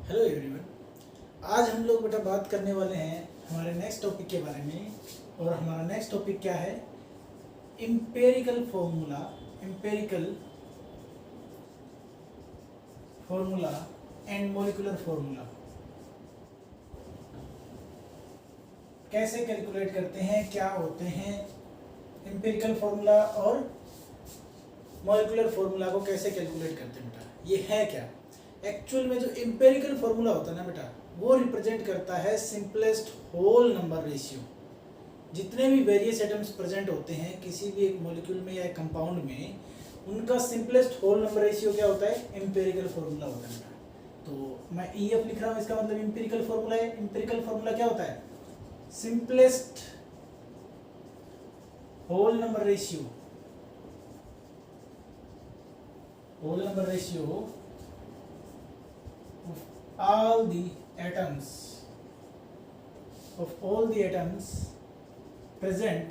Hello everyone. आज हम लोग बेटा बात करने वाले हैं हमारे नेक्स्ट टॉपिक के बारे में। और हमारा नेक्स्ट टॉपिक क्या है? Empirical formula and molecular formula. कैसे कैलकुलेट करते हैं, क्या होते हैं एम्पेरिकल फॉर्मूला और मॉलिक्यूलर फॉर्मूला को कैसे कैलकुलेट करते हैं बेटा? ये है क्या? एक्चुअल में जो एम्पेरिकल फॉर्मूला होता है ना बेटा, वो रिप्रेजेंट करता है सिंपलेस्ट होल नंबर रेशियो। जितने भी वेरियस एटम्स प्रेजेंट होते हैं किसी भी एक मॉलिक्यूल में या एक कंपाउंड में, उनका सिंपलेस्ट होल नंबर रेशियो क्या होता है? एम्पेरिकल फॉर्मूला होता है बेटा। तो मैं EF लिख रहा हूँ, इसका मतलब एम्पेरिकल फॉर्मूला है। एम्पेरिकल फॉर्मूला क्या होता है? Simplest whole number ratio of all the atoms present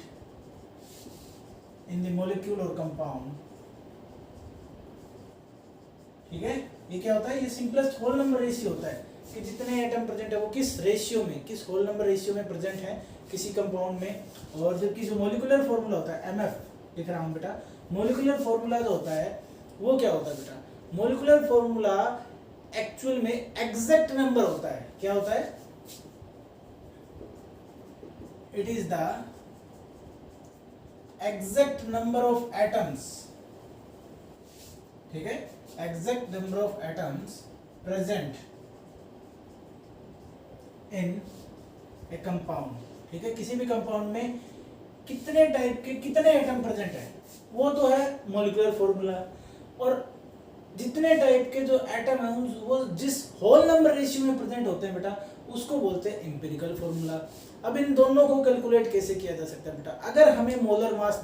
in the molecule or compound। ठीक है, ये क्या होता है? ये सिंपलेस्ट होल नंबर रेशियो होता है कि जितने एटम प्रेजेंट है वो किस रेशियो में, किस होल नंबर रेशियो में प्रेजेंट है किसी कंपाउंड में। और जबकि जो मॉलिक्यूलर फॉर्मूला होता है, MF लिख रहा हूं बेटा, मॉलिक्यूलर फॉर्मूला जो होता है वो क्या होता है बेटा? मॉलिक्यूलर फॉर्मूला एक्चुअल में एग्जैक्ट नंबर होता है। क्या होता है? It is the exact number of atoms. ठीक है, exact number of atoms present in A compound. ठीक है, किसी भी कंपाउंड में कितने टाइप के कितने एटम प्रेजेंट है वो तो है मॉलिक्यूलर फॉर्मूला। और जितने टाइप के जो एटम है वो जिस होल नंबर रेशियो में प्रेजेंट होते हैं बेटा, उसको बोलते हैं एम्पिरिकल फॉर्मूला। अब इन दोनों को कैलकुलेट कैसे किया जा सकता है बेटा? अगर हमें मोलर मास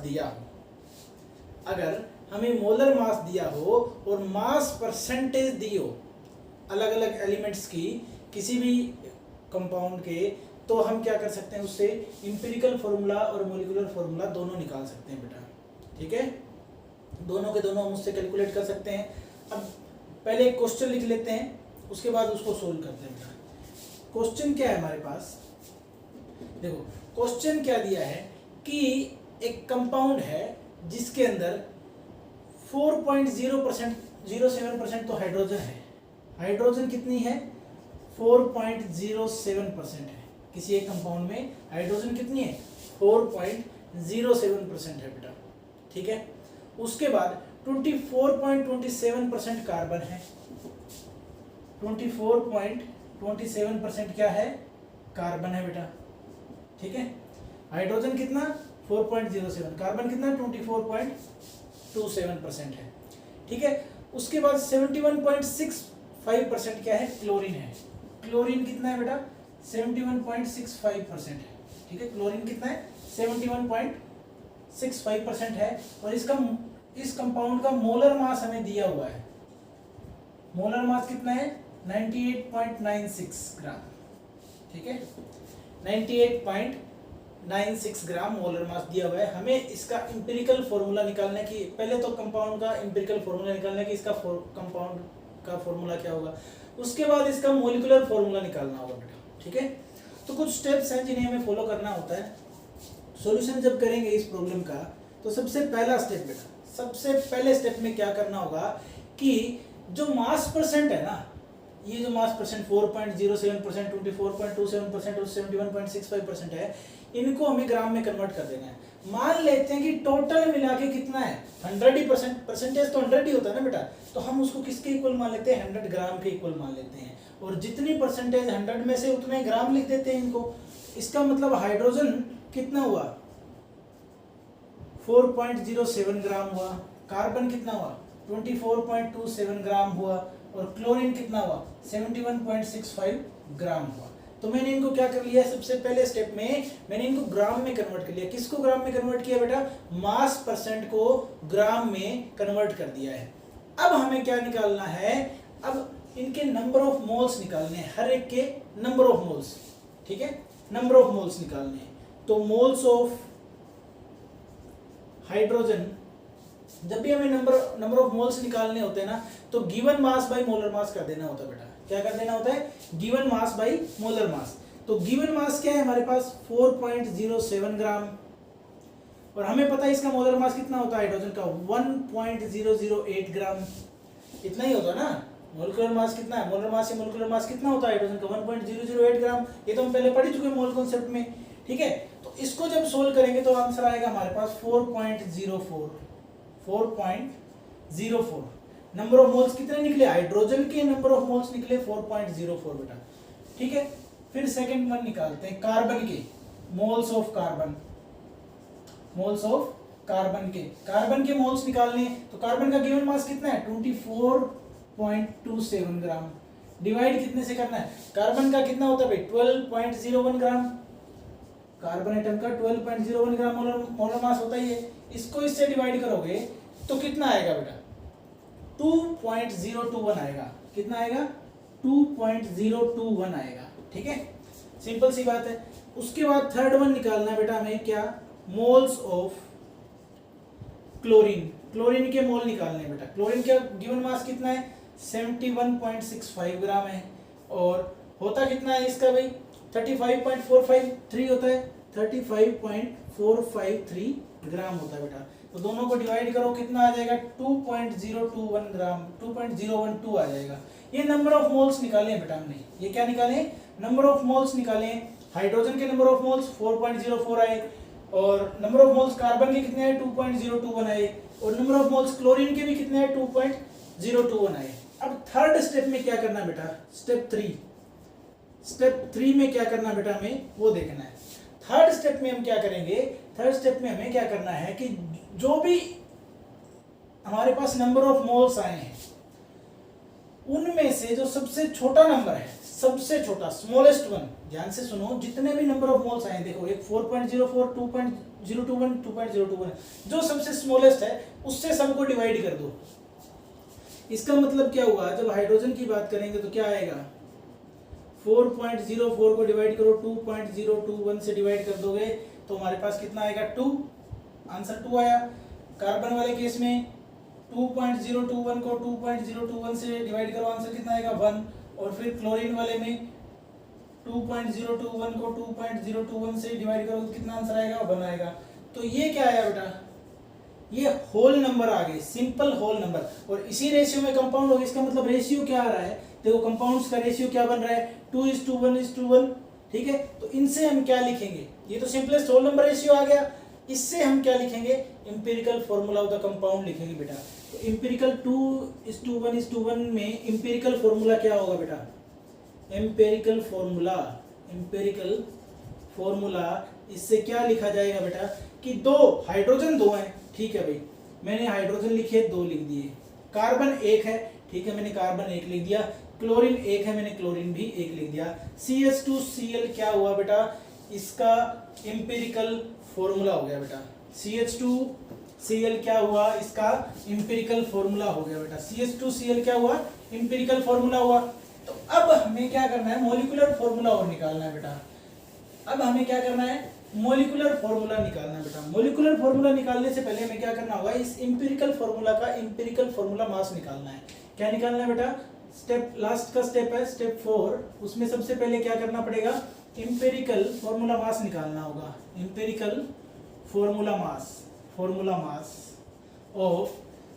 दिया हो और मास परसेंटेज दी हो अलग अलग एलिमेंट्स की किसी भी कंपाउंड के, तो हम क्या कर सकते हैं? उससे एम्पिरिकल फॉर्मूला और मॉलिक्यूलर फॉर्मूला दोनों निकाल सकते हैं बेटा। ठीक है, दोनों के दोनों हम उससे कैलकुलेट कर सकते हैं। अब पहले एक क्वेश्चन लिख लेते हैं, उसके बाद उसको सोल्व करते हैं बेटा। क्वेश्चन क्या है हमारे पास? देखो, क्वेश्चन क्या दिया है कि एक कंपाउंड है जिसके अंदर 4.07% तो हाइड्रोजन है। हाइड्रोजन कितनी है? 4.07% है। किसी एक कंपाउंड में हाइड्रोजन कितनी है? 4.07% है बेटा। ठीक है, उसके बाद 24.27% कार्बन है। 24.27% क्या है? कार्बन है बेटा। ठीक है, हाइड्रोजन कितना? 4.07, कार्बन कितना? 24.27% है। ठीक है, उसके बाद 71.65% क्या है? क्लोरीन है। क्लोरीन कितना है बेटा? 71.65% है। ठीक है, क्लोरीन कितना है? 71.65% है। और इस कंपाउंड का मोलर मास हमें दिया हुआ है। मोलर मास कितना है? 98.96 ग्राम। ठीक है, 98.96 ग्राम मोलर मास दिया हुआ है। हमें इसका एम्पिरिकल फॉर्मूला निकालने की, पहले तो कंपाउंड का एम्पिरिकल फॉर्मूला निकालने की इसका कंपाउंड का फॉर्मूला क्या होगा, उसके बाद इसका मॉलिक्यूलर फॉर्मूला निकालना होगा बेटा। ठीक है, तो कुछ स्टेप्स हैं जिन्हें हमें फॉलो करना होता है। सॉल्यूशन जब करेंगे इस प्रॉब्लम का, तो सबसे पहला स्टेप बेटा, सबसे पहले स्टेप में क्या करना होगा कि जो मास परसेंट है ना, ये जो मास परसेंट 4.07%, 24.27% और 71.65% है, इनको हमें ग्राम में कन्वर्ट कर देना है। मान लेते हैं कि टोटल मिला के कितना है? 100%। परसेंटेज तो 100 ही होता है ना बेटा, तो हम उसको किसके इक्वल मान लेते हैं? 100 ग्राम के इक्वल मान लेते हैं। और जितनी परसेंटेज 100 में से उतने ग्राम लिख देते हैं इनको। इसका मतलब हाइड्रोजन कितना हुआ? 4.07 ग्राम हुआ। कार्बन कितना हुआ? 24.27 ग्राम हुआ। और क्लोरीन कितना हुआ? 71.65 ग्राम हुआ। तो मैंने इनको क्या कर लिया? सबसे पहले स्टेप में मैंने इनको ग्राम में कन्वर्ट कर लिया। किसको ग्राम में कन्वर्ट किया बेटा? मास परसेंट को ग्राम में कन्वर्ट कर दिया है। अब हमें क्या निकालना है? अब इनके नंबर ऑफ मोल्स निकालने हैं, हर एक के नंबर ऑफ मोल्स। ठीक है, नंबर ऑफ मोल्स निकालने हैं। तो मोल्स ऑफ हाइड्रोजन, जब भी हमें नंबर ऑफ मोल्स निकालने होते हैं ना, तो given mass by molar mass कर देना होता है बेटा। क्या कर देना होता है, गिवन मास बाई मोलर मास। तो गिवन मास क्या है हमारे पास 4.07 ग्राम, और हमें पता है इसका मोलर मास कितना होता है हाइड्रोजन का 1.008 ग्राम, इतना ही होता है ना। मोलिकुलर मास कितना है, मोलर मास या मोलिकुलर मास कितना होता है हाइड्रोजन का 1.008 ग्राम, ये तो हम पहले पढ़ चुके हैं मोल कॉन्सेप्ट में, ठीक है। तो इसको जब सोल्व करेंगे तो आंसर आएगा हमारे पास 4.04 नंबर ऑफ मोल्स कितने निकले, हाइड्रोजन के नंबर ऑफ मोल्स निकले 4.04 बेटा, ठीक है। फिर सेकंड वन निकालते हैं कार्बन के moles of carbon, moles of carbon के मोल्स निकालने हैं। तो कार्बन का गिवन मास कितना है 24.27 ग्राम, डिवाइड कितने से करना है, कार्बन का कितना होता है भाई 12.01 ग्राम, कार्बन एटम का 12.01 ग्राम मोलर मास होता ही है। इसको इससे डिवाइड करोगे तो कितना आएगा बेटा 2.021 आएगा, कितना आएगा 2.021 आएगा, ठीक है, सिंपल सी बात है। उसके बाद थर्ड वन निकालना है बेटा हमें, क्या, मोल्स ऑफ क्लोरीन, क्लोरीन के मोल निकालने हैं बेटा। क्लोरीन का गिवन मास कितना है 71.65 ग्राम है, और होता कितना है इसका भाई 35.453 होता है, 35.453 ग्राम होता है बेटा। तो दोनों को डिवाइड करो कितना आ जाएगा 2.021 ग्राम, 2.012 आ जाएगा। ये नंबर ऑफ मोल्स निकाले हैं बेटा हमने, ये क्या निकाले, नंबर ऑफ मोल्स निकाले हैं। हाइड्रोजन के नंबर ऑफ मोल्स 4.04 आए, और नंबर ऑफ मोल्स कार्बन के कितने आए 2.021 आए, और नंबर ऑफ मोल्स क्लोरीन के भी कितने आए 2.021 आए। अब थर्ड स्टेप में क्या करना बेटा, स्टेप थ्री में क्या करना बेटा हमें वो देखना है। थर्ड स्टेप में हम क्या करेंगे, थर्ड स्टेप में हमें क्या करना है कि जो भी हमारे पास नंबर ऑफ मोल्स आए हैं उनमें से जो सबसे छोटा नंबर है, सबसे छोटा स्मॉलेस्ट वन, ध्यान से सुनो, जितने भी नंबर ऑफ मोल्स आए देखो, एक 4.04, 2.021, 2.021, जो सबसे स्मॉलेस्ट है उससे सबको डिवाइड कर दो। इसका मतलब क्या हुआ, जब हाइड्रोजन की बात करेंगे तो क्या आएगा 4.04 को डिवाइड करो 2.021 से डिवाइड कर दोगे तो हमारे पास कितना आएगा 2, आंसर 2 आया। कार्बन वाले केस में 2.021 को 2.021 से डिवाइड करो, आंसर कितना आएगा 1, और फिर क्लोरीन वाले में 2.021 को 2.021 से डिवाइड करो तो कितना आंसर आएगा 1 आएगा। तो ये क्या आया बेटा, ये होल नंबर आ गए, सिंपल होल नंबर, और इसी रेशियो में कंपाउंड होगा। इसका मतलब रेशियो क्या आ रहा है, देखो कंपाउंड्स का रेशियो क्या बन रहा है 2:1:1, ठीक है। तो इनसे हम क्या लिखेंगे, ये तो सिंपलेस्ट होल नंबर रेशियो आ गया, इससे हम क्या लिखेंगे empirical formula of the compound लिखेंगे बेटा। तो इंपेरिकल 2:1:1 में इंपेरिकल फॉर्मूला क्या होगा बेटा, इंपेरिकल फॉर्मूला इससे क्या लिखा जाएगा बेटा कि दो हाइड्रोजन दो हैं, ठीक है भाई, मैंने हाइड्रोजन लिखे 2 लिख दिए, कार्बन 1 है, ठीक है, मैंने कार्बन 1 लिख दिया, क्लोरीन 1 है, मैंने क्लोरीन भी 1 लिख दिया। CH2Cl क्या हुआ बेटा, इसका इंपेरिकल फॉर्मूला हो गया बेटा। CH2Cl क्या हुआ, इसका इंपेरिकल फॉर्मूला हो गया बेटा। CH2Cl क्या हुआ, इंपेरिकल फॉर्मूला हुआ। तो अब हमें क्या करना है, मॉलिक्यूलर फॉर्मूला और निकालना है बेटा। अब हमें क्या करना है, मॉलिक्यूलर फॉर्मूला निकालना है बेटा। मॉलिक्यूलर फॉर्मूला निकालने से पहले हमें क्या करना होगा, इस इंपेरिकल फॉर्मूला का इंपेरिकल फॉर्मूला मास निकालना है। क्या निकालना है बेटा, स्टेप लास्ट का स्टेप है स्टेप 4, उसमें सबसे पहले क्या करना पड़ेगा, इंपेरिकल फॉर्मूला मास निकालना होगा। Empirical formula mass of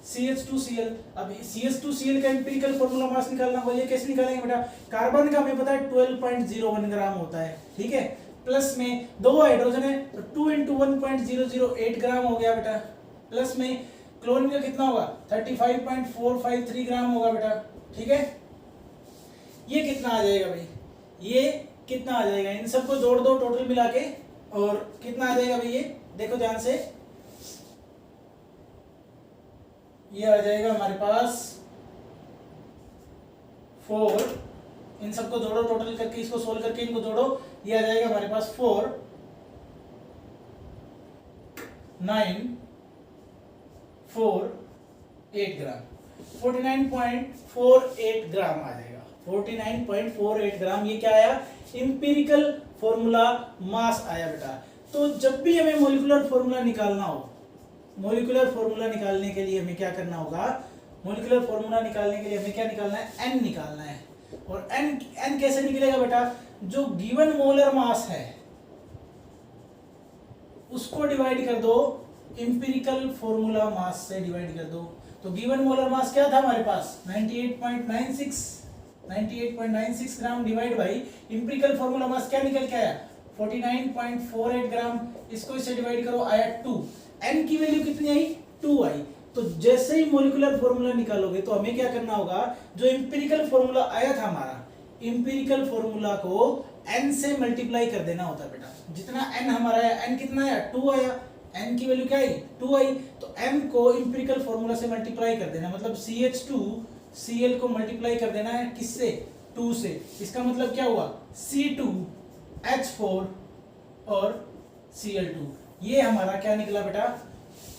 CH2Cl। अब CH2Cl का इंपेरिकल फॉर्मूला मास निकालना होगा, ये कैसे निकालेंगे बेटा, कार्बन का हमें पता है 12.01 ग्राम होता है, ठीक है, प्लस में 2 हाइड्रोजन है तो 2 × 1.008 ग्राम हो गया बेटा, प्लस में क्लोरीन का कितना होगा 35.453 ग्राम होगा बेटा, ठीक है। ये कितना आ जाएगा भाई, ये कितना आ जाएगा, इन सबको जोड़ दो टोटल मिला के, और कितना आ जाएगा भाई, ये देखो ध्यान से, ये आ जाएगा हमारे पास 4, इन सबको जोड़ो टोटल करके, इसको सोल्व करके इनको जोड़ो, ये आ जाएगा हमारे पास 49.48 ग्राम, 49.48 ग्राम आ जाएगा, 49.48 ग्राम। ये क्या आया, इंपेरिकल फॉर्मूला मास आया बेटा। तो जब भी हमें मॉलिक्यूलर फॉर्मूला निकालना हो, मॉलिक्यूलर फॉर्मूला निकालने के लिए हमें क्या करना होगा, मॉलिक्यूलर फॉर्मूला निकालने के लिए हमें क्या निकालना है, n निकालना है, और n n कैसे निकलेगा बेटा, जो गिवन मोलर मास है उसको डिवाइड कर दो इंपिरिकल फॉर्मूला मास से डिवाइड कर दो। तो गिवन मोलर मास क्या था हमारे पास 98.96 gram divide by empirical formula mass क्या निकल के आया 49.48 ग्राम। इसको इससे डिवाइड करो, आया 2। n की वैल्यू कितनी आई 2 आई। तो जैसे ही मॉलिक्यूलर फॉर्मूला निकालोगे तो हमें क्या करना होगा, जो इंपिरिकल फॉर्मूला आया था हमारा, इंपिरिकल फॉर्मूला को n से मल्टीप्लाई कर देना होता है बेटा। जितना n हमारा आया, n कितना आया 2 आया, n की वैल्यू क्या आई 2 आई। तो m को इंपिरिकल फॉर्मूला से मल्टीप्लाई कर देना, मतलब CH2Cl को मल्टीप्लाई कर देना है किससे 2 से। इसका मतलब क्या हुआ C2H4 और Cl2। ये हमारा क्या निकला बेटा,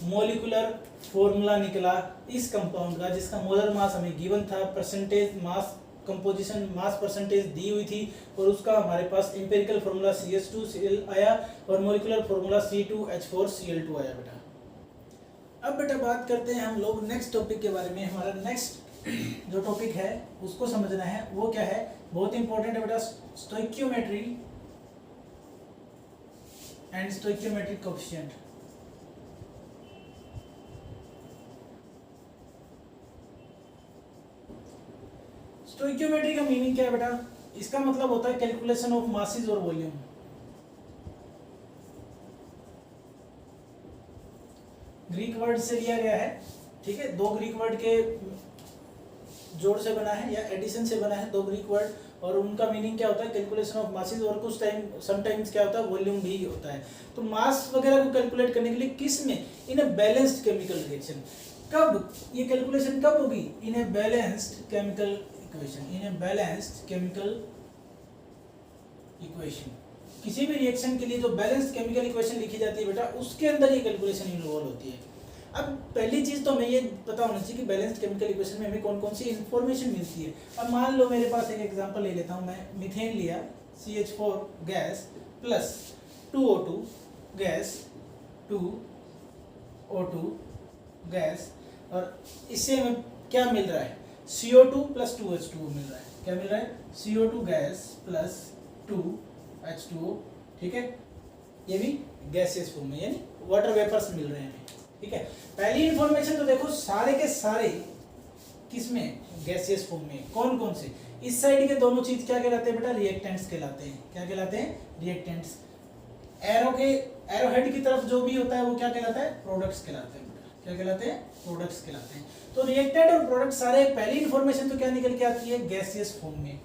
मॉलिक्यूलर फॉर्मूला निकला इस कंपाउंड का, जिसका मोलर मास हमें गिवन था, percentage mass composition mass percentage दी हुई थी, और उसका हमारे पास इंपेरिकल फार्मूला CH2Cl आया और मॉलिक्यूलर फार्मूला C2H4Cl2 आया बेटा। अब बेटा बात करते हैं हम लोग नेक्स्ट टॉपिक के बारे में। हमारा नेक्स्ट जो टॉपिक है उसको समझना है, वो क्या है, बहुत इंपॉर्टेंट है बेटा, stoichiometry and stoichiometric coefficient. Stoichiometry का मीनिंग क्या है बेटा, इसका मतलब होता है कैलकुलेशन ऑफ मासेस और वॉल्यूम। ग्रीक वर्ड से लिया गया है, ठीक है, दो ग्रीक वर्ड के जोड़ से बना है या एडिशन से बना है, दो ग्रीक वर्ड, और उनका मीनिंग क्या होता है कैलकुलेशन ऑफ मासेस, और कुछ टाइम समटाइम्स क्या होता है वॉल्यूम भी होता है। तो मास वगैरह को कैलकुलेट करने के लिए किस में, in a balanced chemical reaction. कब ये कैलकुलेशन कब होगी, in a balanced chemical equation, in a balanced chemical equation. किसी भी रिएक्शन के लिए जो बैलेंस्ड केमिकल इक्वेशन लिखी जाती है बेटा, उसके अंदर ये कैलकुलेशन इन्वॉल्व होती है। अब पहली चीज तो हमें ये पता होना चाहिए कि बैलेंस्ड केमिकल इक्वेशन में हमें कौन कौन सी इंफॉर्मेशन मिलती है। अब मान लो मेरे पास एक एग्जांपल ले लेता हूं, मैं मीथेन लिया, CH4 gas plus 2O2 gas, 2O2 gas, और इससे हमें क्या मिल रहा है CO2 प्लस 2H2O मिल रहा है। क्या मिल रहा है, CO2 गैस प्लस 2H2O, ठीक है, ये भी गैसियस फॉर्म में यानी वाटर वेपर्स मिल रहे हैं, ठीक है। पहली इंफॉर्मेशन तो देखो सारे के सारे किसमें, गैसियस फॉर्म में। कौन कौन से, इस साइड के दोनों चीज क्या कहलाते हैं बेटा, रिएक्टेंट्स कहलाते हैं। क्या कहलाते हैं, रिएक्टेंट्स। एरो हेड की तरफ जो भी होता है वो क्या कहलाता है, प्रोडक्ट्स कहलाते हैं बेटा। क्या कहलाते हैं, प्रोडक्ट्स कहलाते हैं। तो रिएक्टेंट और प्रोडक्ट सारे, पहली इंफॉर्मेशन तो क्या निकल के आती है, गैसियस फॉर्म में।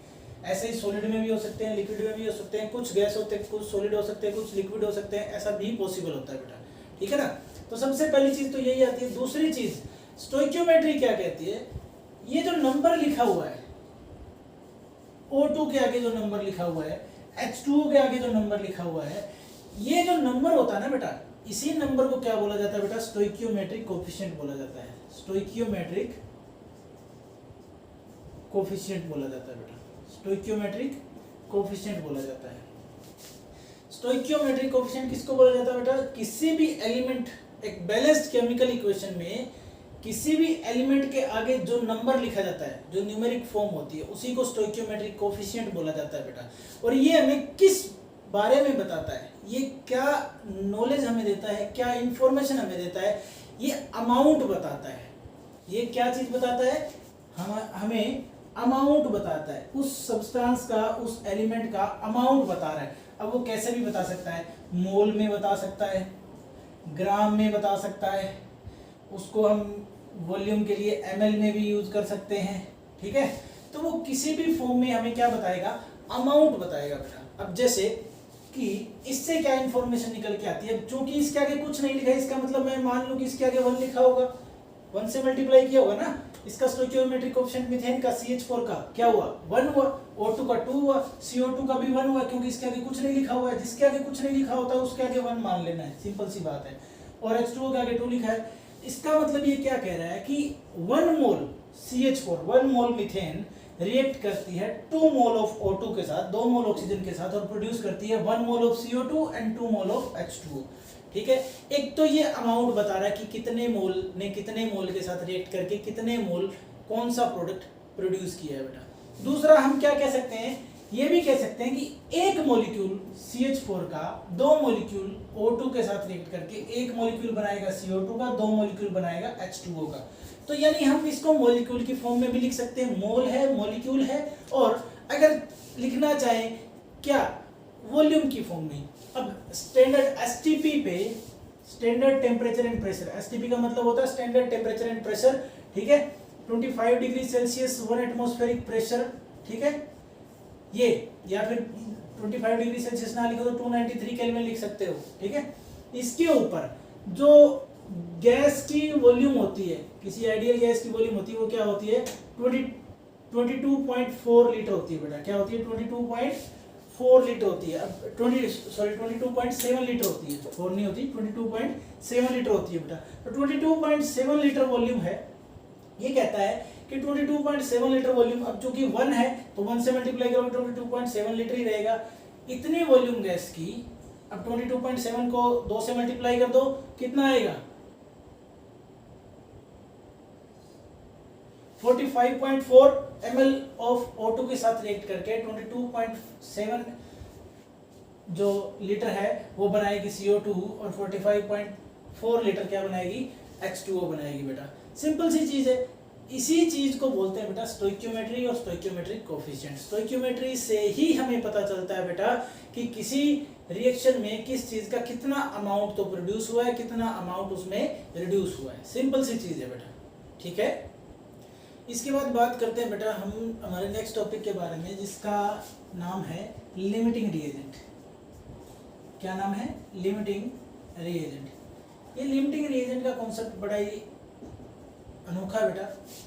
ऐसे ही सॉलिड में भी हो सकते हैं, लिक्विड में भी हो सकते हैं, कुछ गैस होते हैं, कुछ सॉलिड हो सकते हैं, कुछ लिक्विड हो सकते हैं, ऐसा भी पॉसिबल होता है बेटा, ठीक है ना। तो सबसे पहली चीज तो यही आती है। दूसरी चीज स्टोइकियोमेट्री क्या कहती है, ये जो नंबर लिखा हुआ है O2 के आगे जो नंबर लिखा हुआ है, H2O के आगे जो नंबर लिखा हुआ है, ये जो नंबर होता है ना बेटा, इसी नंबर को क्या बोला जाता है बेटा, स्टोइकियोमेट्रिक कोएफिशिएंट बोला जाता है। स्टोइकियोमेट्रिक कोएफिशिएंट बोला जाता है बेटा, स्टोइकियोमेट्रिक कोएफिशिएंट बोला जाता है। स्टोइकियोमेट्रिक कोएफिशिएंट किसको बोला जाता है बेटा, किसी भी एलिमेंट, एक बैलेंस्ड केमिकल इक्वेशन में किसी भी एलिमेंट के आगे जो नंबर लिखा जाता है, जो न्यूमेरिक फॉर्म होती है, उसी को स्टोइकियोमेट्रिक कोएफिशिएंट बोला जाता है बेटा। और ये हमें किस बारे में बताता है, ये क्या नॉलेज हमें देता है, क्या इंफॉर्मेशन हमें देता है, ये अमाउंट बताता है। ये क्या चीज बताता है, हमें अमाउंट बताता है, उस सब्सटेंस का, उस एलिमेंट का अमाउंट बता रहा है। अब वो कैसे भी बता सकता है, मोल में बता सकता है, ग्राम में बता सकता है, उसको हम वॉल्यूम के लिए ml में भी यूज कर सकते हैं, ठीक है। तो वो किसी भी फॉर्म में हमें क्या बताएगा, अमाउंट बताएगा बेटा। अब जैसे कि इससे क्या इंफॉर्मेशन निकल के आती है, क्योंकि इसके आगे कुछ नहीं लिखा है, इसका मतलब मैं मान लूं कि इसके आगे 1 लिखा होगा, 1 से मल्टीप्लाई किया होगा ना। इसका स्टोइकियोमेट्रिक कोएफिशिएंट मीथेन का CH4 का क्या हुआ, 1 हुआ, O2 का 2 हुआ, CO2 का भी 1 हुआ, क्योंकि इसके आगे कुछ नहीं लिखा हुआ है। जिसके आगे कुछ नहीं लिखा होता है उसके आगे 1 मान लेना है, सिंपल सी बात है। और H2O के आगे 2 लिखा है। इसका मतलब ये क्या कह रहा है कि 1 मोल CH4, 1 मोल मीथेन रिएक्ट करती है 2 मोल ऑफ O2 के साथ, 2 मोल ऑक्सीजन के साथ, और प्रोड्यूस करती है 1 mole of CO2 and 2 mole of H2O, ठीक है। एक तो ये अमाउंट बता रहा है कि कितने मोल ने कितने मोल के साथ रिएक्ट करके कितने मोल कौन सा प्रोडक्ट प्रोड्यूस किया है बेटा। दूसरा हम क्या कह सकते हैं, ये भी कह सकते हैं कि एक मॉलिक्यूल CH4 का दो मॉलिक्यूल O2 के साथ रिएक्ट करके एक मॉलिक्यूल बनाएगा CO2 का, दो मॉलिक्यूल बनाएगा H2O का। तो यानी हम इसको मॉलिक्यूल की फॉर्म में भी लिख सकते हैं, मोल है, मॉलिक्यूल है, और अगर लिखना चाहें क्या, वॉल्यूम की फॉर्म में। अब स्टैंडर्ड STP पे, standard temperature and pressure, STP का मतलब होता है स्टैंडर्ड टेम्परेचर एंड प्रेशर, ठीक है, 25 डिग्री सेल्सियस 1 एटमॉस्फेरिक प्रेशर, ठीक है, ये, या फिर 25 डिग्री सेल्सियस ना लिखो तो 293 केल्विन लिख सकते हो, ठीक है। इसके ऊपर जो गैस की वॉल्यूम होती है, किसी आइडियल गैस की वॉल्यूम होती है, वो क्या होती है, 22.4 लीटर होती है बेटा, क्या होती है, 22.4 लीटर होती है। अब 22.7 लीटर होती है, 4 नहीं होती, 22.7 लीटर होती है बेटा। तो 22.7 लीटर वॉल्यूम है, ये कहता है कि 22.7 लीटर वॉल्यूम, अब चूंकि 1 है तो 1 से मल्टीप्लाई करोगे 22.7 लीटर ही रहेगा। इतनी वॉल्यूम गैस की, अब 22.7 को 2 से मल्टीप्लाई कर दो, कितना आएगा, 45.4 ml ऑफ O2 के साथ रिएक्ट करके 22.7 जो लीटर है वो बनाएगी CO2, और 45.4 लीटर क्या बनाएगी, H2O बनाएगी बेटा। सिंपल सी चीज है। इसी चीज को बोलते हैं बेटा स्टोइकियोमेट्री और स्टोइकियोमेट्रिक कोफिशिएंट। स्टोइकियोमेट्री से ही हमें पता चलता है बेटा कि किसी रिएक्शन में किस चीज का कितना अमाउंट तो प्रोड्यूस हुआ है, कितना अमाउंट उसमें रिड्यूस हुआ है। सिंपल सी चीज है बेटा, ठीक है। इसके बाद बात करते हैं बेटा हम हमारे नेक्स्ट टॉपिक के बारे में, जिसका नाम है लिमिटिंग रिएजेंट। क्या नाम है, लिमिटिंग रिएजेंट। ये लिमिटिंग रिएजेंट का कॉन्सेप्ट बड़ा ही अनोखा बेटा,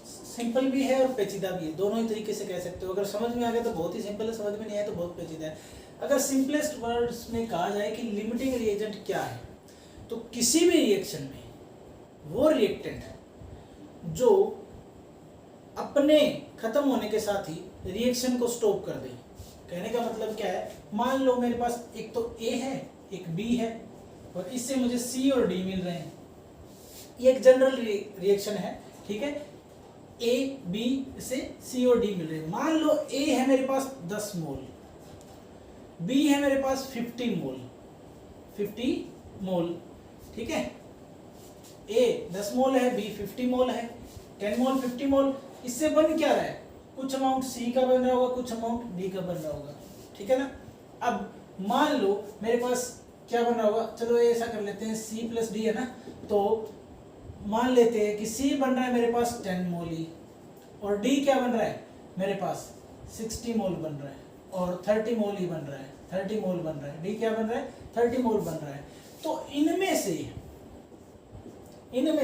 सिंपल भी है और पेचीदा भी है, दोनों ही तरीके से कह सकते हो। अगर समझ में आ गया तो बहुत ही सिंपल है, समझ में नहीं आया तो बहुत पेचीदा है। अगर सिंपलेस्ट वर्ड्स में कहा जाए कि लिमिटिंग रिएजेंट क्या है, तो किसी भी रिएक्शन में वो रिएक्टेंट जो अपने खत्म होने के साथ ही रिएक्शन को स्टॉप कर दे। कहने का मतलब क्या है, मान लो मेरे पास एक तो A है, एक B है, और इससे मुझे C और D मिल रहे हैं। ये एक जनरल रिएक्शन है, ठीक है। A, B से C और D मिल रहे हैं। मान लो A है मेरे पास 10 मोल, B है मेरे पास 50 मोल, ठीक है। A 10 मोल है, B 50 मोल है, 10 मोल 50 मोल। इससे बन क्या रहा है, कुछ अमाउंट C का बन रहा होगा, कुछ अमाउंट D का बन रहा होगा, ठीक है ना। अब मान लो मेरे पास क्या बन रहा होगा, चलो ऐसा कर लेते हैं C प्लस D है ना, तो मान लेते हैं कि C बन रहा है मेरे पास 10 मोल ही, और D क्या बन रहा है मेरे पास 60 मोल बन रहा है, और 30 मोल ही बन रहा है, 30 मोल बन रहा है। D क्या बन रहा है, 30 मोल बन रहा है। तो इनमें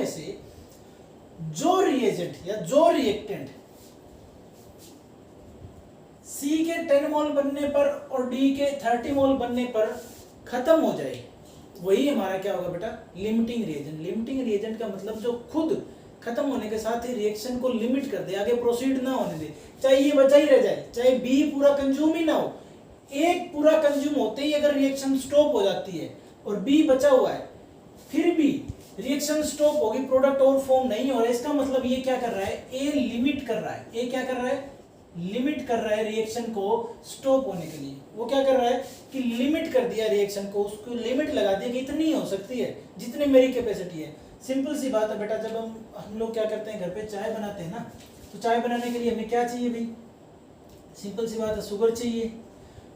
से जो रिएजेंट या जो रिएक्टेंट C के 10 मोल बनने पर और D के 30 मोल बनने पर खत्म हो जाए, वही हमारा क्या होगा बेटा, लिमिटिंग रिएजेंट। लिमिटिंग रिएजेंट का मतलब जो खुद खत्म होने के साथ ही रिएक्शन को लिमिट कर दे, आगे प्रोसीड ना होने दे, चाहे ये बचा ही रह जाए, चाहे B पूरा कंज्यूम ही ना हो। एक पूरा कंज्यूम होते ही अगर रिएक्शन स्टॉप हो जाती है और B बचा हुआ है, फिर भी रिएक्शन स्टॉप होगी, प्रोडक्ट और फॉर्म नहीं हो रहा है, इसका मतलब ये क्या कर रहा है, ए लिमिट कर रहा है। ए क्या कर रहा है, लिमिट कर रहा है रिएक्शन को स्टॉप होने के लिए। वो क्या कर रहा है कि लिमिट कर दिया रिएक्शन को, उसको लिमिट लगा दिया कि इतनी हो सकती है जितनी मेरी कैपेसिटी है। सिंपल सी बात है बेटा, जब हम लोग क्या करते हैं, घर पे चाय बनाते हैं ना, तो चाय बनाने के लिए हमें क्या चाहिए भाई, सिंपल सी बात है, शुगर चाहिए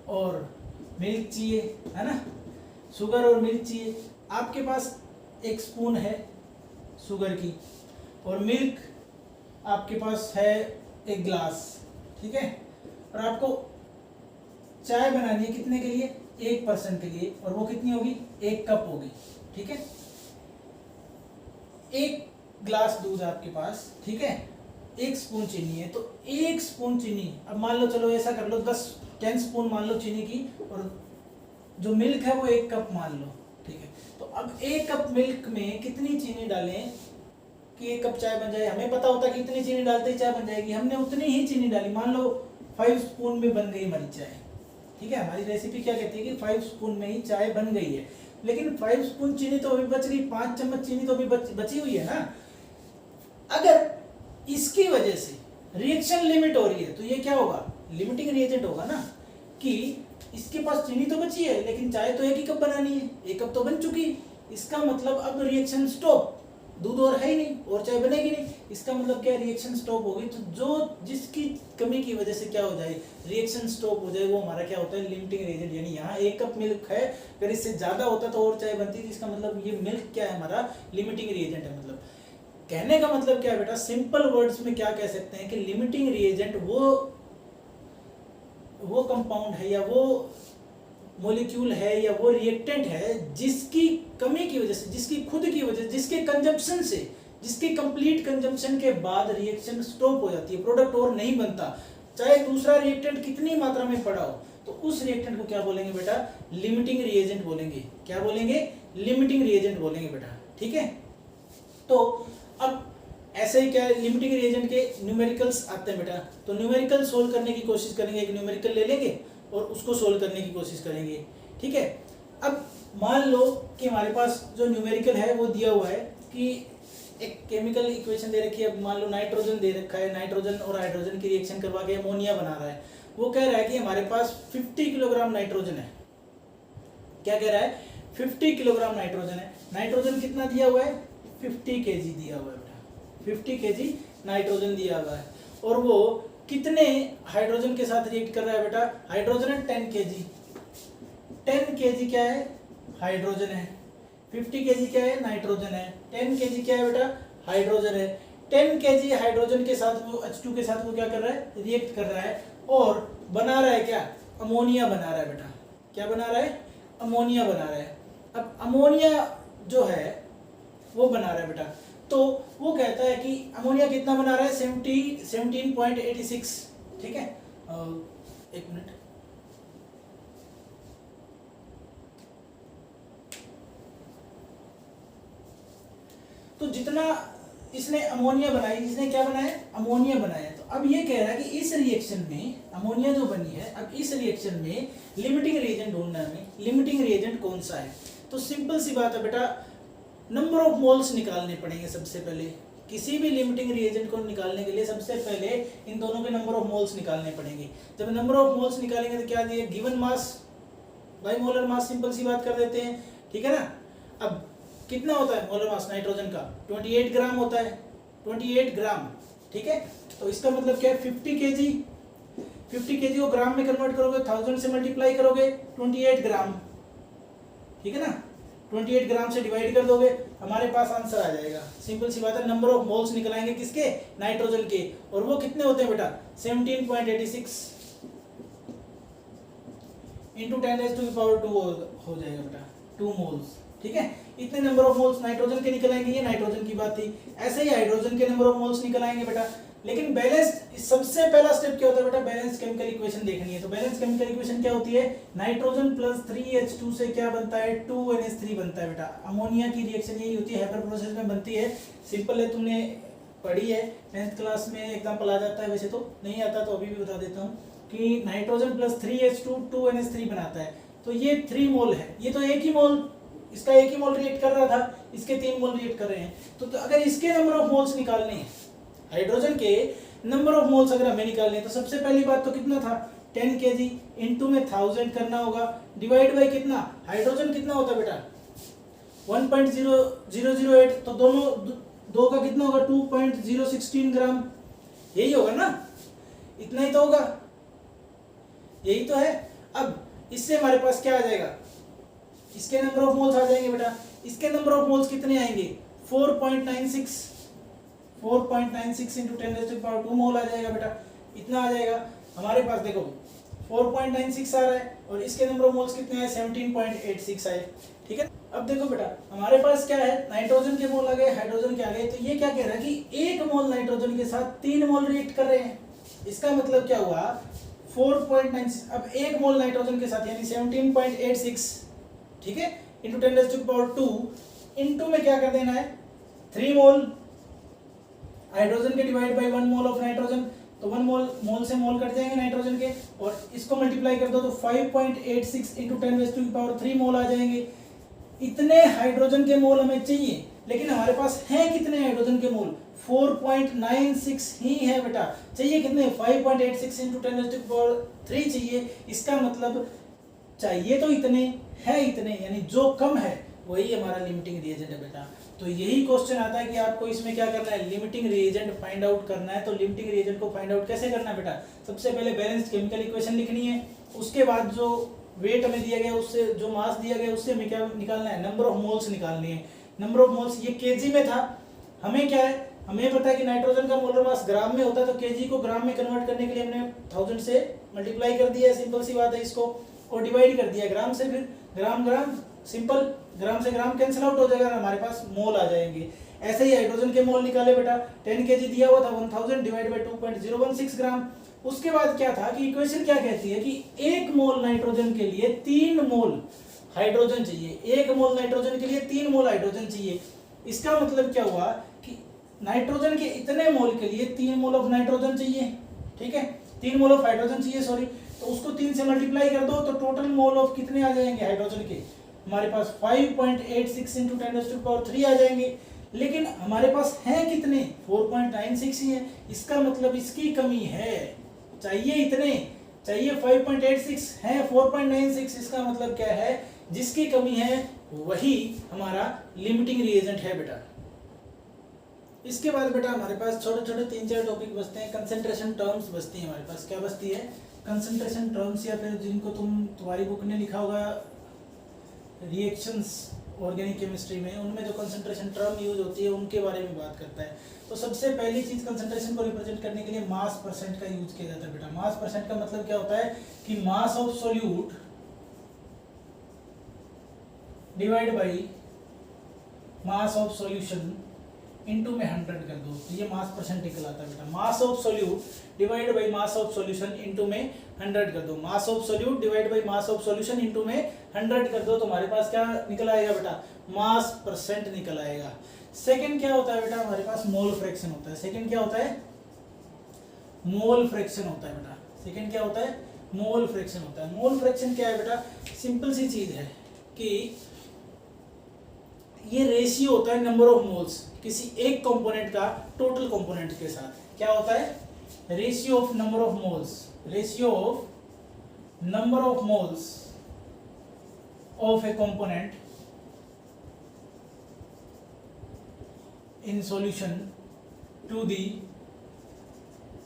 और मिल्क चाहिए, है ना। शुगर और मिल्क चाहिए। आपके पास एक स्पून है शुगर की, और मिल्क आपके पास है एक ग्लास, ठीक है। और आपको चाय बनानी है कितने के लिए, 1 पर्सन के लिए, और वो कितनी होगी, 1 कप होगी, ठीक है। 1 ग्लास दूध आपके पास, ठीक है, 1 स्पून चीनी है, तो 1 स्पून चीनी, अब मान लो चलो ऐसा कर लो 10 स्पून मान लो चीनी की, और जो मिल्क है वो 1 कप मान लो, ठीक है। तो अब 1 कप मिल्क में कितनी चीनी डालें कि 1 कप चाय बन जाए। हमें पता होता है कि इतनी चीनी डालते ही चाय बन जाएगी, हमने उतनी ही चीनी डाली, मान लो 5 स्पून में बन गई हमारी चाय, ठीक है। हमारी रेसिपी क्या कहती है कि 5 स्पून में ही चाय बन गई है, लेकिन 5 स्पून चीनी तो अभी बच गई, 5 चम्मच चीनी तो अभी बची हुई है ना। अगर इसकी वजह से रिएक्शन लिमिट हो रही है तो ये क्या होगा, लिमिटिंग रिएजेंट होगा ना, कि इसके पास चीनी तो बची है लेकिन चाय तो एक ही कप बनानी है, एक कप तो बन चुकी, इसका मतलब अब रिएक्शन स्टॉप, दूध और है ही नहीं और चाय बनेगी नहीं, इसका मतलब क्या, रिएक्शन स्टॉप होगी। तो जो जिसकी कमी की वजह से क्या हो जाए, रिएक्शन स्टॉप हो जाए, वो हमारा क्या होता है, लिमिटिंग रिएजेंट। यानी यहाँ एक कप मिल्क है, अगर इससे ज्यादा होता तो और चाय बनती थी, इसका मतलब ये मिल्क क्या है, हमारा लिमिटिंग रिएजेंट है। मतलब कहने का मतलब क्या है बेटा, सिंपल वर्ड्स में क्या कह सकते हैं कि लिमिटिंग रिएजेंट वो कंपाउंड है या वो मॉलिक्यूल है या वो रिएक्टेंट है जिसकी कमी की वजह से, जिसकी खुद की वजह से, जिसके कंजम्पशन से, जिसके कंप्लीट कंजम्पशन के बाद रिएक्शन स्टॉप हो जाती है, प्रोडक्ट और नहीं बनता, चाहे दूसरा रिएक्टेंट कितनी मात्रा में पड़ा हो, तो उस रिएक्टेंट को क्या बोलेंगे बेटा, लिमिटिंग रिएजेंट बोलेंगे। क्या बोलेंगे, लिमिटिंग रिएजेंट बोलेंगे बेटा, ठीक है। तो अब ऐसे ही क्या है, लिमिटिंग रिएजेंट के न्यूमेरिकल्स आते हैं बेटा, तो न्यूमेरिकल सोल्व करने की कोशिश करेंगे, एक न्यूमेरिकल ले लेंगे और उसको सोल्व करने की कोशिश करेंगे, ठीक है। अब मान लो कि हमारे पास जो न्यूमेरिकल है वो दिया हुआ है कि एक केमिकल इक्वेशन दे रखी है, मान लो नाइट्रोजन दे रखा है, नाइट्रोजन और हाइड्रोजन की रिएक्शन करवा के अमोनिया बना रहा है, वो कह रहा है कि हमारे पास 50 किलोग्राम नाइट्रोजन है। क्या कह रहा है, 50 किलोग्राम नाइट्रोजन है। नाइट्रोजन कितना दिया हुआ है, 50 केजी दिया हुआ है बेटा, 50 केजी नाइट्रोजन दिया हुआ है, और वो कितने हाइड्रोजन के साथ रिएक्ट कर रहा है बेटा, हाइड्रोजन है 10 केजी, 10 केजी क्या है, हाइड्रोजन है, 50 केजी क्या है, नाइट्रोजन है, 10 केजी क्या है बेटा, हाइड्रोजन है। 10 केजी हाइड्रोजन के साथ वो H2 के साथ वो क्या कर रहा है, रिएक्ट कर रहा है और बना रहा है क्या, अमोनिया बना रहा है बेटा। क्या बना रहा है, अमोनिया बना रहा है। अब अमोनिया जो है वो बना रहा है बेटा, तो वो कहता है कि अमोनिया कितना बना रहा है, 17.86, ठीक है। एक मिनट, तो जितना इसने अमोनिया बनाई, इसने क्या बनाया, अमोनिया बनाया। तो अब ये कह रहा है कि इस रिएक्शन में अमोनिया जो बनी है, अब इस रिएक्शन में लिमिटिंग रिएजेंट ढूंढना है, लिमिटिंग रिएजेंट कौन सा है। तो सिंपल सी बात है बेटा, नंबर ऑफ मोल्स निकालने पड़ेंगे सबसे पहले। किसी भी लिमिटिंग रिएजेंट को निकालने के लिए सबसे पहले इन दोनों के नंबर ऑफ मोल्स निकालने पड़ेंगे। जब नंबर ऑफ मोल्स निकालेंगे तो क्या दिए, given mass by molar mass, simple सी बात कर देते हैं, ठीक है ना। अब कितना होता है मोलर मास नाइट्रोजन का, 28 ग्राम होता है, 28 ग्राम, ठीक है। तो इसका मतलब क्या है, 50 केजी, 50 केजी को ग्राम में कन्वर्ट करोगे, 1000 से मल्टीप्लाई करोगे, 28 ग्राम, ठीक है ना। 28 ग्राम से डिवाइड कर दोगे, हमारे पास आंसर आ जाएगा। सिंपल सी बात है, नंबर ऑफ मोल्स निकलाएंगे किसके, नाइट्रोजन के, और वो कितने होते हैं बेटा, 17.86 इंटू 10⁻² हो जाएगा बेटा, 2 मोल्स, ठीक है। इतने नंबर ऑफ मोल्स नाइट्रोजन के निकल आएंगे, ये नाइट्रोजन की बात थी। ऐसे ही हाइड्रोजन के नंबर ऑफ मोल्स निकल आएंगे बेटा। लेकिन बैलेंस, सबसे पहला स्टेप क्या होता है बेटा, बैलेंस केमिकल इक्वेशन देखनी है। तो बैलेंस केमिकल इक्वेशन क्या होती है, नाइट्रोजन प्लस 3H2 से क्या बनता है, 2NH3 बनता है बेटा। अमोनिया की रिएक्शन यही होती है, हैपर प्रोसेस में बनती है। सिंपल है, तुमने पढ़ी है 10th क्लास में, एग्जाम्पल आ जाता है, वैसे तो नहीं आता तो अभी भी बता देता हूँ कि नाइट्रोजन प्लस 3H2 2NH3 बनाता है। तो ये 3 मोल है, ये तो एक ही मोल, इसका एक ही मोल रिएक्ट कर रहा था, इसके 3 मोल रिएक्ट कर रहे हैं। तो अगर इसके नंबर ऑफ मोल्स निकालने हैं, हाइड्रोजन के नंबर ऑफ मोल्स अगर हमें निकालने हैं, तो सबसे पहली बात तो कितना था, 10 केजी, इनटू में 1000 करना होगा, डिवाइड बाय कितना, हाइड्रोजन कितना होता है बेटा 1.0008, तो दोनों दो का कितना होगा 2.016 ग्राम, यही होगा ना, इतना ही तो होगा, यही तो है। अब इससे हमारे पास क्या आ जाएगा, इसके नंबर ऑफ मोल्स आ जाएंगे बेटा। इसके नंबर ऑफ मोल्स कितने आएंगे, 4.96 इंटू 10⁻² मोल आ जाएगा बेटा, इतना आ जाएगा हमारे पास। देखो 4.96 आ रहा है और इसके नंबर ऑफ मोल्स कितने आए, 17.86 आए, ठीक है। अब देखो बेटा, हमारे पास क्या है, नाइट्रोजन के मोल आ गए, हाइड्रोजन के आ गए। तो ये क्या कह रहा है कि 1 मोल नाइट्रोजन के साथ 3 मोल रिएक्ट कर रहे हैं। इसका मतलब क्या हुआ, 4.96, अब 1 मोल नाइट्रोजन के साथ यानी 17.86, ठीक है, इंटू 10⁻², इंटू में क्या कर देना है 3 मोल हाइड्रोजन के divide by 1 mole of nitrogen. तो 1 मोल से मोल कट जाएंगे नाइट्रोजन के, और इसको मल्टीप्लाई कर दो तो 5.86 इंटू 10⁻³ मोल आ जाएंगे। इतने हाइड्रोजन के मोल हमें चाहिए, लेकिन हमारे पास है कितने हाइड्रोजन के मोल? 4.96 ही है बेटा। चाहिए कितने? 5.86 इंटू 10⁻³ चाहिए। इसका मतलब चाहिए तो इतने, है इतने, यानी जो कम है वही हमारा लिमिटिंग रिएजेंट है बेटा। तो यही क्वेश्चन आता है कि आपको इसमें क्या करना है, लिमिटिंग रिएजेंट फाइंड आउट करना है। तो लिमिटिंग रिएजेंट को फाइंड आउट कैसे करना है बेटा? सबसे पहले बैलेंस्ड केमिकल इक्वेशन लिखनी है, उसके बाद जो वेट हमें दिया गया उससे, जो मास दिया गया उससे हमें क्या निकालना है, नंबर ऑफ मोल्स निकालनी है। नंबर ऑफ मोल्स ये केजी में था, हमें क्या है, हमें पता है कि नाइट्रोजन का मोलर मास ग्राम में होता है, तो केजी को ग्राम में कन्वर्ट करने के लिए हमने 1000 से मल्टीप्लाई कर दिया है, सिंपल सी बात है इसको, और डिवाइड कर दिया ग्राम से, फिर ग्राम ग्राम, सिंपल, ग्राम से ग्राम कैंसिल आउट हो जाएगा, हमारे पास मोल आ जाएंगे। ऐसे ही हाइड्रोजन के मोल निकाले बेटा, 10 केजी दिया हुआ था, 1000 डिवाइड बाय 2.016 ग्राम। उसके बाद क्या था कि इक्वेशन क्या कहती है कि 1 मोल नाइट्रोजन के लिए 3 मोल हाइड्रोजन चाहिए, 1 मोल नाइट्रोजन के लिए 3 मोल हाइड्रोजन चाहिए। इसका मतलब क्या हुआ कि नाइट्रोजन के इतने मोल के लिए 3 मोल ऑफ नाइट्रोजन चाहिए, ठीक है, 3 मोल ऑफ हाइड्रोजन चाहिए, सॉरी, तो उसको 3 से मल्टीप्लाई कर दो तो टोटल मोल ऑफ कितने आ जाएंगे हाइड्रोजन के, हमारे पास 5.86 इंटू 10⁻³ आ जाएंगे। लेकिन हमारे पास है कितने, 4.96 ही है। इसका मतलब इसकी कमी है, चाहिए इतने, चाहिए 5.86 है 4.96। इसका मतलब क्या है, जिसकी कमी है वही हमारा लिमिटिंग रिएजेंट है बेटा। इसके बाद बेटा हमारे पास छोटे छोटे 3-4 टॉपिक बचते हैं, कंसंट्रेशन टर्म्स बचती है हमारे पास। क्या बचती है? कंसंट्रेशन टर्म्स, या फिर जिनको तुम्हारी बुक ने लिखा होगा रिएक्शंस ऑर्गेनिक केमिस्ट्री में, उनमें जो कंसंट्रेशन टर्म यूज होती है उनके बारे में बात करता है। तो सबसे पहली चीज, कंसंट्रेशन को रिप्रेजेंट करने के लिए मास परसेंट का यूज किया जाता है बेटा। मास परसेंट का मतलब क्या होता है कि mass of solute divide by mass of solution into में 100 कर दो, तो ये मास परसेंट निकलाता है बेटा। Mass of solute divide by mass of solution into में 100 कर दो, mass of solute divide by mass of solution into में 100 कर दो, तो हमारे पास क्या निकल आएगा बेटा, मास परसेंट निकल आएगा। सेकंड क्या होता है बेटा, हमारे पास मोल फ्रैक्शन होता है। सेकंड क्या होता है, मोल फ्रैक्शन होता है बेटा। सेकंड क्या होता है, मोल फ्रैक्शन होता है। मोल फ्रैक्शन क्या है बेटा, सिंपल सी चीज है कि ये रेशियो होता है नंबर ऑफ मोल्स किसी एक कंपोनेंट का टोटल कंपोनेंट के साथ। क्या होता है, ratio of number of moles, ratio of number of moles of A component in solution to the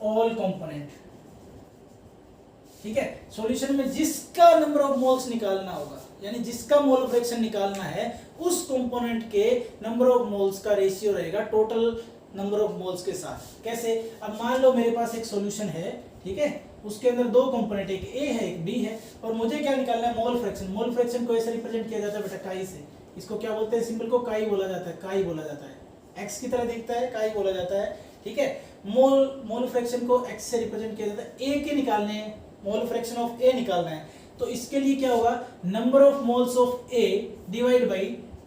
all component. ठीक है, सॉल्यूशन में जिसका नंबर ऑफ मोल्स निकालना होगा, यानी जिसका मोल फ्रैक्शन निकालना है, उस कंपोनेंट के नंबर ऑफ मोल्स का रेशियो रहेगा टोटल नंबर ऑफ मोल्स के साथ। कैसे, अब मान लो मेरे पास एक सॉल्यूशन है, ठीक है, उसके अंदर 2 कंपोनेंट, एक ए है एक बी है, और मुझे क्या निकालना है, मोल फ्रैक्शन। मोल फ्रैक्शन को ऐसे रिप्रेजेंट किया जाता है बेटा काई से। इसको क्या बोलते हैं, सिंबल को काई बोला जाता है, काई बोला जाता है, एक्स की तरह दिखता है, काई बोला जाता है। ठीक है, मोल फ्रैक्शन को एक्स से रिप्रेजेंट किया जाता है। ए के निकालने हैं, मोल फ्रैक्शन ऑफ ए निकालना है, तो इसके लिए क्या होगा, number of moles of A divide by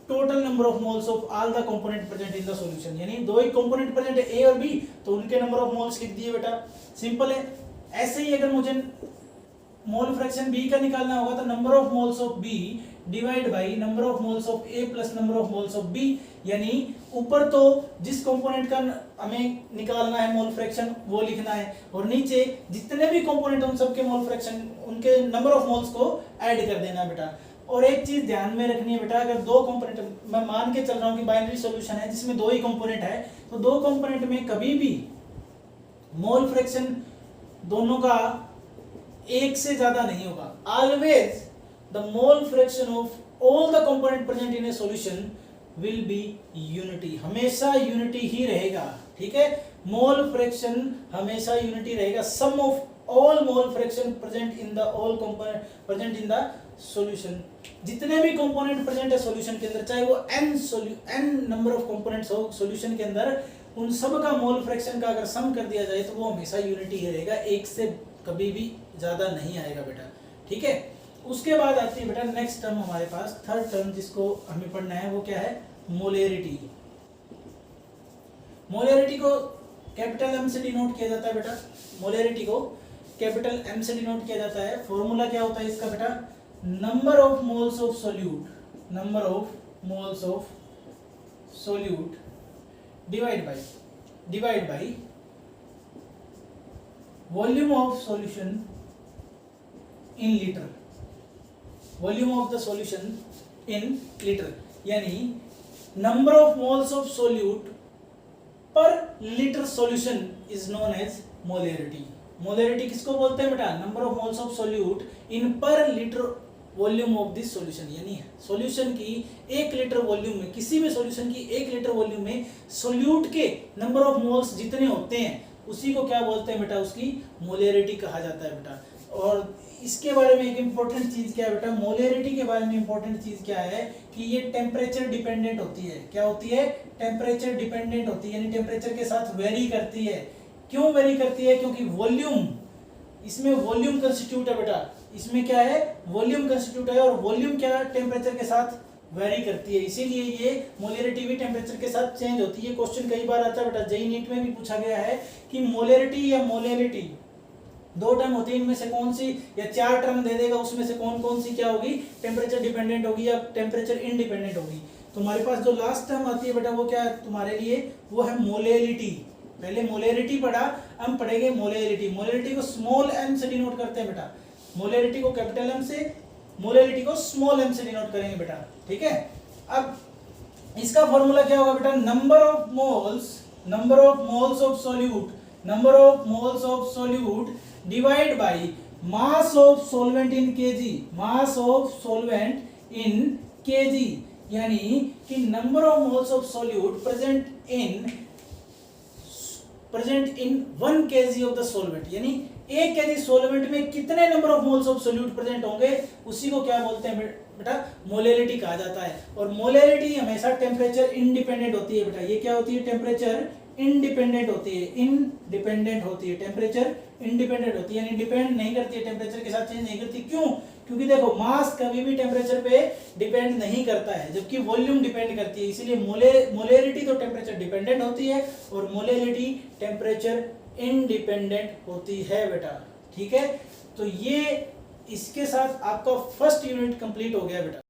total number of moles of all the component present in the solution. यानी 2 ही कंपोनेंट प्रेजेंट है, ए और बी, तो उनके नंबर ऑफ मोल्स लिख दिए बेटा, सिंपल है। ऐसे ही अगर मुझे मोल फ्रैक्शन बी का निकालना होगा, तो number of moles of B divide by number of moles of A plus number of moles of B. यानी ऊपर तो जिस कंपोनेंट का हमें निकालना है मोल फ्रैक्शन वो लिखना है, और नीचे जितने भी कंपोनेंट उन सबके मोल फ्रैक्शन, उनके नंबर ऑफ मोल्स को ऐड कर देना बेटा। और एक चीज ध्यान में रखनी है बेटा, अगर 2 कंपोनेंट, मैं मान के चल रहा हूं कि बाइनरी सॉल्यूशन है जिसमें 2 ही कंपोनेंट है, तो 2 कंपोनेंट में कभी भी मोल फ्रैक्शन दोनों का एक से ज्यादा नहीं होगा। Always the mole fraction of all the component present in a solution will be unity, हमेशा यूनिटी ही रहेगा। ठीक है, मोल फ्रैक्शन हमेशा यूनिटी रहेगा। Sum of all mole fraction present in the all component present in the solution, जितने भी component present है सॉल्यूशन के अंदर, चाहे वो n नंबर ऑफ कंपोनेंट्स हो सॉल्यूशन के अंदर, उन सब का मोल फ्रैक्शन का अगर सम कर दिया जाए तो वो हमेशा यूनिटी ही रहेगा, एक से कभी भी ज्यादा नहीं आएगा बेटा। ठीक है, उसके बाद आती है बेटा नेक्स्ट टर्म हमारे पास, थर्ड टर्म जिसको हमें पढ़ना है, वो क्या है, मोलेरिटी। मोलेरिटी को कैपिटल एम से डिनोट किया जाता है बेटा, मोलेरिटी को कैपिटल एम से डिनोट किया जाता है। फॉर्मूला क्या होता है इसका बेटा, number of moles of solute, number of moles of solute divide by volume of solution in liter, volume of the solution in litre, यानी number of moles of solute पर litre solution is known as molarity. Molarity किसको बोलते हैं बेटा? Number of moles of solute in पर litre volume of this solution, यानी solution की 1 litre volume में, किसी भी सॉल्यूशन की 1 लीटर वॉल्यूम में सोल्यूट के नंबर ऑफ मोल्स जितने होते हैं उसी को क्या बोलते हैं बेटा? उसकी मोलैरिटी कहा जाता है बेटा। और इसके बारे में एक इंपॉर्टेंट चीज क्या है बेटा? मोलैरिटी के बारे में इंपॉर्टेंट चीज क्या है कि ये टेम्परेचर डिपेंडेंट होती है। क्या होती है? टेम्परेचर डिपेंडेंट होती है, यानी टेम्परेचर के साथ वेरी करती है। क्यों वेरी करती है? क्योंकि वॉल्यूम, इसमें वॉल्यूम कंस्टिट्यूट है बेटा, इसमें क्या है? वॉल्यूम कंस्टिट्यूट है, और वॉल्यूम क्या टेम्परेचर के साथ वेरी करती है, इसीलिए ये मोलैरिटी भी टेम्परेचर के साथ चेंज होती है। क्वेश्चन कई बार आता है बेटा, जेईई नीट में भी पूछा गया है कि मोलैरिटी या मोलैलिटी, 2 टर्म होती है, इनमें से कौन सी, या 4 टर्म दे देगा, उसमें से कौन कौन सी क्या होगी? टेम्परेचर डिपेंडेंट होगी या टेम्परेचर इंडिपेंडेंट होगी। तुम्हारे पास जो लास्ट टर्म आती है बेटा वो क्या है तुम्हारे लिए? वो है मोलैलिटी। पहले मोलैरिटी पढ़ा, हम पढ़ेंगे मोलैलिटी। मोलैलिटी को स्मॉल m से डिनोट करते हैं बेटा, मोलैरिटी को कैपिटल M से, मोलैलिटी को स्मॉल m से डिनोट करेंगे बेटा, ठीक है। अब इसका फॉर्मूला क्या होगा बेटा? Number of moles of solute, number of moles of solute divide by mass of solvent in KG, mass of solvent in KG, यानी कि number of moles of solute present in 1 kg of the solvent, यानी 1 kg solvent में कितने number of moles of solute present होंगे, उसी को क्या बोलते हैं बेटा? मोलैलिटी कहा जाता है। और मोलैलिटी हमेशा टेम्परेचर इंडिपेंडेंट होती है बेटा। ये क्या होती है? टेम्परेचर इंडिपेंडेंट होती है, इंडिपेंडेंट होती है, टेम्परेचर इंडिपेंडेंट होती है, यानी डिपेंड नहीं करती है, टेम्परेचर के साथ चेंज नहीं करती। क्यों? क्योंकि देखो मास कभी भी टेम्परेचर पे डिपेंड नहीं करता है, जबकि वॉल्यूम डिपेंड करती है। इसीलिए मोलैरिटी तो टेम्परेचर डिपेंडेंट होती है और मोलैलिटी टेम्परेचर इंडिपेंडेंट होती है बेटा, ठीक है। तो ये इसके साथ आपका फर्स्ट यूनिट कंप्लीट हो गया बेटा।